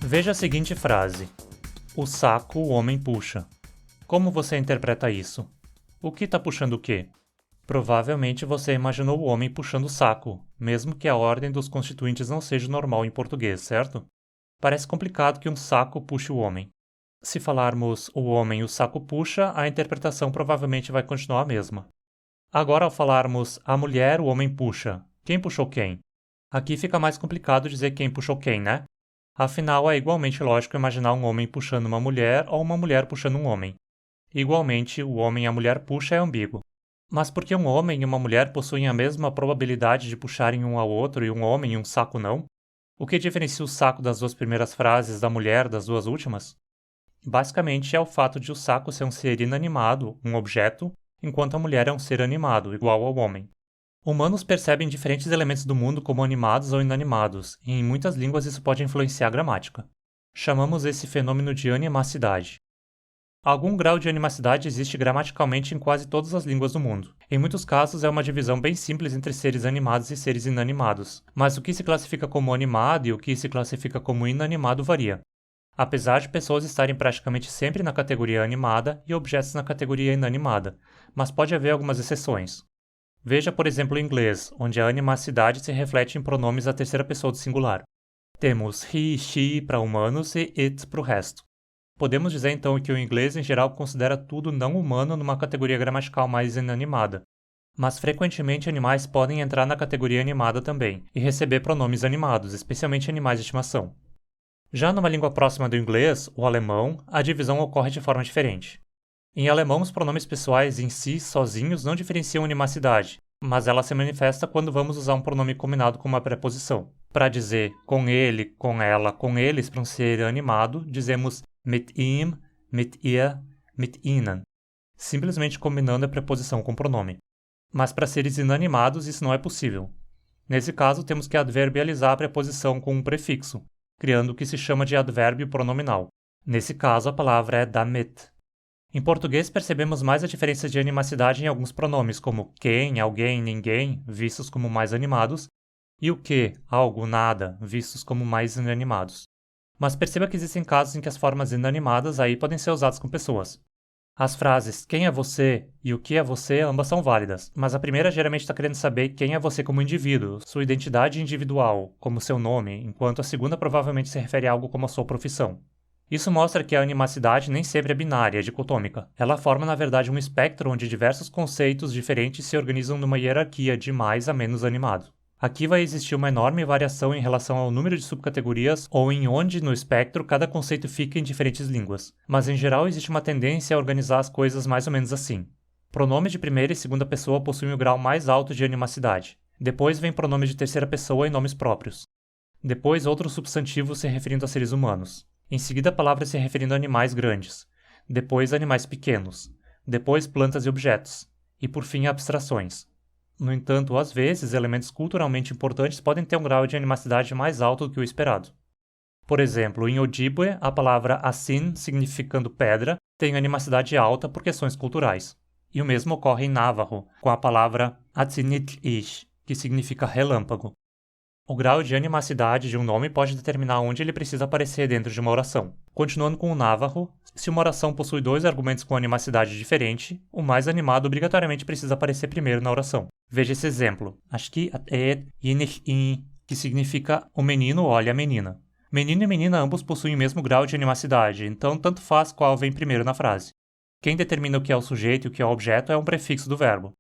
Veja a seguinte frase: o saco o homem puxa. Como você interpreta isso? O que está puxando o quê? Provavelmente você imaginou o homem puxando o saco, mesmo que a ordem dos constituintes não seja normal em português, certo? Parece complicado que um saco puxe o homem. Se falarmos o homem e o saco puxa, a interpretação provavelmente vai continuar a mesma. Agora, ao falarmos a mulher o homem puxa, quem puxou quem? Aqui fica mais complicado dizer quem puxou quem, né? Afinal, é igualmente lógico imaginar um homem puxando uma mulher ou uma mulher puxando um homem. Igualmente, o homem e a mulher puxa é ambíguo. Mas por que um homem e uma mulher possuem a mesma probabilidade de puxarem um ao outro e um homem e um saco não? O que diferencia o saco das duas primeiras frases da mulher das duas últimas? Basicamente é o fato de o saco ser um ser inanimado, um objeto, enquanto a mulher é um ser animado, igual ao homem. Humanos percebem diferentes elementos do mundo como animados ou inanimados, e em muitas línguas isso pode influenciar a gramática. Chamamos esse fenômeno de animacidade. Algum grau de animacidade existe gramaticalmente em quase todas as línguas do mundo. Em muitos casos é uma divisão bem simples entre seres animados e seres inanimados, mas o que se classifica como animado e o que se classifica como inanimado varia. Apesar de pessoas estarem praticamente sempre na categoria animada e objetos na categoria inanimada, mas pode haver algumas exceções. Veja, por exemplo, o inglês, onde a animacidade se reflete em pronomes da terceira pessoa do singular. Temos he, she para humanos e it para o resto. Podemos dizer então que o inglês em geral considera tudo não humano numa categoria gramatical mais inanimada, mas frequentemente animais podem entrar na categoria animada também e receber pronomes animados, especialmente animais de estimação. Já numa língua próxima do inglês, o alemão, a divisão ocorre de forma diferente. Em alemão, os pronomes pessoais em si, sozinhos, não diferenciam animacidade, mas ela se manifesta quando vamos usar um pronome combinado com uma preposição. Para dizer com ele, com ela, com eles para um ser animado, dizemos mit ihm, mit ihr, mit ihnen, simplesmente combinando a preposição com o pronome. Mas para seres inanimados isso não é possível. Nesse caso, temos que adverbializar a preposição com um prefixo, criando o que se chama de advérbio pronominal. Nesse caso, a palavra é damit. Em português, percebemos mais a diferença de animacidade em alguns pronomes, como quem, alguém, ninguém, vistos como mais animados, e o que, algo, nada, vistos como mais inanimados. Mas perceba que existem casos em que as formas inanimadas aí podem ser usadas com pessoas. As frases quem é você e o que é você ambas são válidas, mas a primeira geralmente está querendo saber quem é você como indivíduo, sua identidade individual, como seu nome, enquanto a segunda provavelmente se refere a algo como a sua profissão. Isso mostra que a animacidade nem sempre é binária, é dicotômica. Ela forma, na verdade, um espectro onde diversos conceitos diferentes se organizam numa hierarquia de mais a menos animado. Aqui vai existir uma enorme variação em relação ao número de subcategorias ou em onde no espectro cada conceito fica em diferentes línguas, mas em geral existe uma tendência a organizar as coisas mais ou menos assim. Pronomes de primeira e segunda pessoa possuem o grau mais alto de animacidade. Depois vem pronomes de terceira pessoa e nomes próprios. Depois outros substantivos se referindo a seres humanos. Em seguida, palavras se referindo a animais grandes. Depois, animais pequenos. Depois, plantas e objetos. E, por fim, abstrações. No entanto, às vezes, elementos culturalmente importantes podem ter um grau de animacidade mais alto do que o esperado. Por exemplo, em Ojibwe, a palavra asin, significando pedra, tem animacidade alta por questões culturais. E o mesmo ocorre em Navajo, com a palavra atzinitl-ish, que significa relâmpago. O grau de animacidade de um nome pode determinar onde ele precisa aparecer dentro de uma oração. Continuando com o Navajo, se uma oração possui dois argumentos com animacidade diferente, o mais animado obrigatoriamente precisa aparecer primeiro na oração. Veja esse exemplo. Ashki at yinih-in, que significa o menino olha a menina. Menino e menina ambos possuem o mesmo grau de animacidade, então tanto faz qual vem primeiro na frase. Quem determina o que é o sujeito e o que é o objeto é um prefixo do verbo.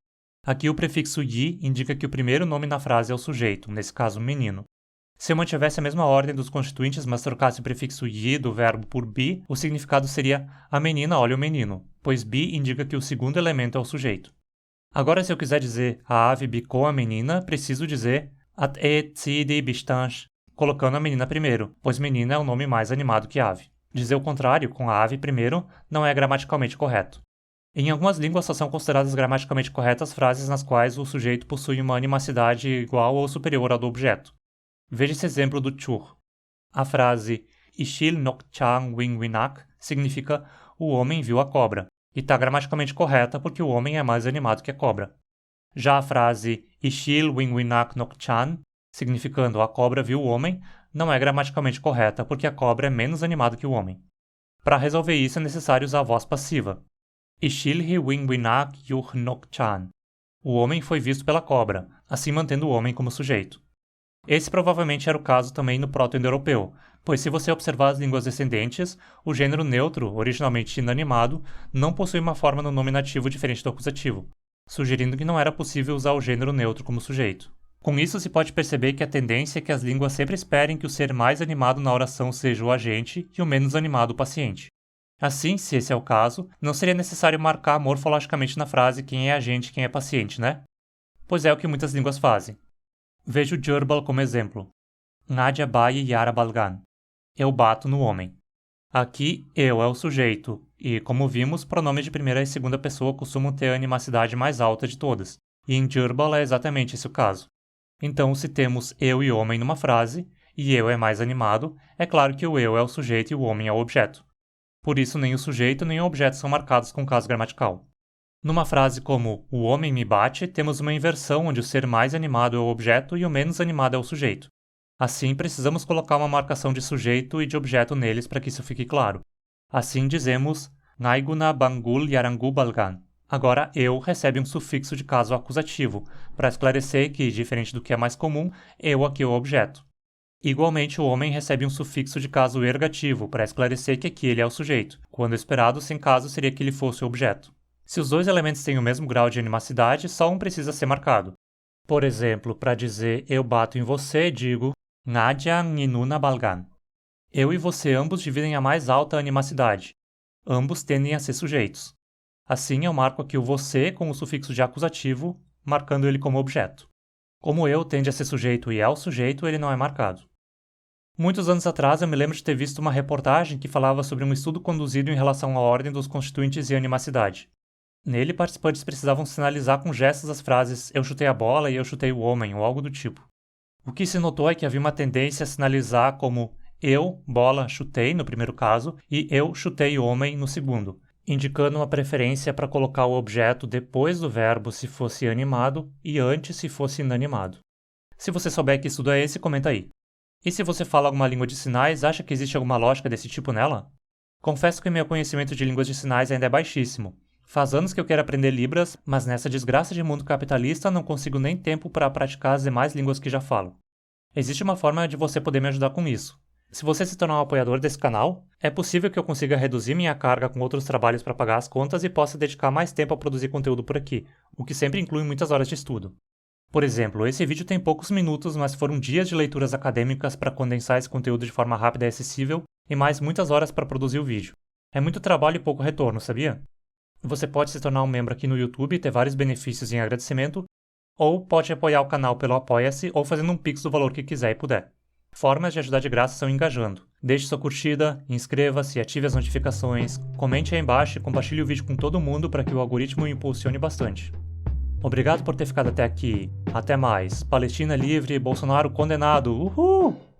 Aqui o prefixo yi indica que o primeiro nome na frase é o sujeito, nesse caso menino. Se eu mantivesse a mesma ordem dos constituintes, mas trocasse o prefixo yi do verbo por bi, o significado seria a menina olha o menino, pois bi indica que o segundo elemento é o sujeito. Agora, se eu quiser dizer a ave bicou a menina, preciso dizer at tzidi bistanch, colocando a menina primeiro, pois menina é um nome mais animado que ave. Dizer o contrário, com a ave primeiro, não é gramaticalmente correto. Em algumas línguas só são consideradas gramaticalmente corretas frases nas quais o sujeito possui uma animacidade igual ou superior à do objeto. Veja esse exemplo do chur. A frase Ishil nok-chang wing-winak significa o homem viu a cobra, e está gramaticalmente correta porque o homem é mais animado que a cobra. Já a frase Ishil wing-winak nok-chan significando a cobra viu o homem, não é gramaticalmente correta porque a cobra é menos animada que o homem. Para resolver isso é necessário usar a voz passiva. Ishilhi winwinak yuhnokchan. O homem foi visto pela cobra, assim mantendo o homem como sujeito. Esse provavelmente era o caso também no proto-indo-europeu, pois se você observar as línguas descendentes, o gênero neutro, originalmente inanimado, não possui uma forma no nominativo diferente do acusativo, sugerindo que não era possível usar o gênero neutro como sujeito. Com isso se pode perceber que a tendência é que as línguas sempre esperem que o ser mais animado na oração seja o agente e o menos animado o paciente. Assim, se esse é o caso, não seria necessário marcar morfologicamente na frase quem é agente e quem é paciente, né? Pois é o que muitas línguas fazem. Veja o Djurbal como exemplo. Nadia bayi yara balgan. Eu bato no homem. Aqui, eu é o sujeito, e, como vimos, pronomes de primeira e segunda pessoa costumam ter a animacidade mais alta de todas, e em Djurbal é exatamente esse o caso. Então, se temos eu e homem numa frase, e eu é mais animado, é claro que o eu é o sujeito e o homem é o objeto. Por isso, nem o sujeito nem o objeto são marcados com caso gramatical. Numa frase como o homem me bate, temos uma inversão onde o ser mais animado é o objeto e o menos animado é o sujeito. Assim, precisamos colocar uma marcação de sujeito e de objeto neles para que isso fique claro. Assim dizemos Naiguna bangul yarangu balgan. Agora, eu recebe um sufixo de caso acusativo, para esclarecer que, diferente do que é mais comum, eu aqui é o objeto. Igualmente, o homem recebe um sufixo de caso ergativo, para esclarecer que aqui ele é o sujeito, quando esperado, sem caso seria que ele fosse o objeto. Se os dois elementos têm o mesmo grau de animacidade, só um precisa ser marcado. Por exemplo, para dizer eu bato em você, digo Nadia nginuna balgan. Eu e você ambos dividem a mais alta animacidade. Ambos tendem a ser sujeitos. Assim, eu marco aqui o você com o sufixo de acusativo, marcando ele como objeto. Como eu tende a ser sujeito e é o sujeito, ele não é marcado. Muitos anos atrás, eu me lembro de ter visto uma reportagem que falava sobre um estudo conduzido em relação à ordem dos constituintes e animacidade. Nele, participantes precisavam sinalizar com gestos as frases eu chutei a bola e eu chutei o homem, ou algo do tipo. O que se notou é que havia uma tendência a sinalizar como eu, bola, chutei, no primeiro caso, e eu chutei o homem, no segundo, indicando uma preferência para colocar o objeto depois do verbo se fosse animado e antes se fosse inanimado. Se você souber que estudo é esse, comenta aí. E se você fala alguma língua de sinais, acha que existe alguma lógica desse tipo nela? Confesso que meu conhecimento de línguas de sinais ainda é baixíssimo. Faz anos que eu quero aprender Libras, mas nessa desgraça de mundo capitalista não consigo nem tempo para praticar as demais línguas que já falo. Existe uma forma de você poder me ajudar com isso. Se você se tornar um apoiador desse canal, é possível que eu consiga reduzir minha carga com outros trabalhos para pagar as contas e possa dedicar mais tempo a produzir conteúdo por aqui, o que sempre inclui muitas horas de estudo. Por exemplo, esse vídeo tem poucos minutos, mas foram dias de leituras acadêmicas para condensar esse conteúdo de forma rápida e acessível, e mais muitas horas para produzir o vídeo. É muito trabalho e pouco retorno, sabia? Você pode se tornar um membro aqui no YouTube e ter vários benefícios em agradecimento, ou pode apoiar o canal pelo Apoia-se ou fazendo um pix do valor que quiser e puder. Formas de ajudar de graça são engajando. Deixe sua curtida, inscreva-se, ative as notificações, comente aí embaixo e compartilhe o vídeo com todo mundo para que o algoritmo o impulsione bastante. Obrigado por ter ficado até aqui. Até mais. Palestina livre, Bolsonaro condenado. Uhul!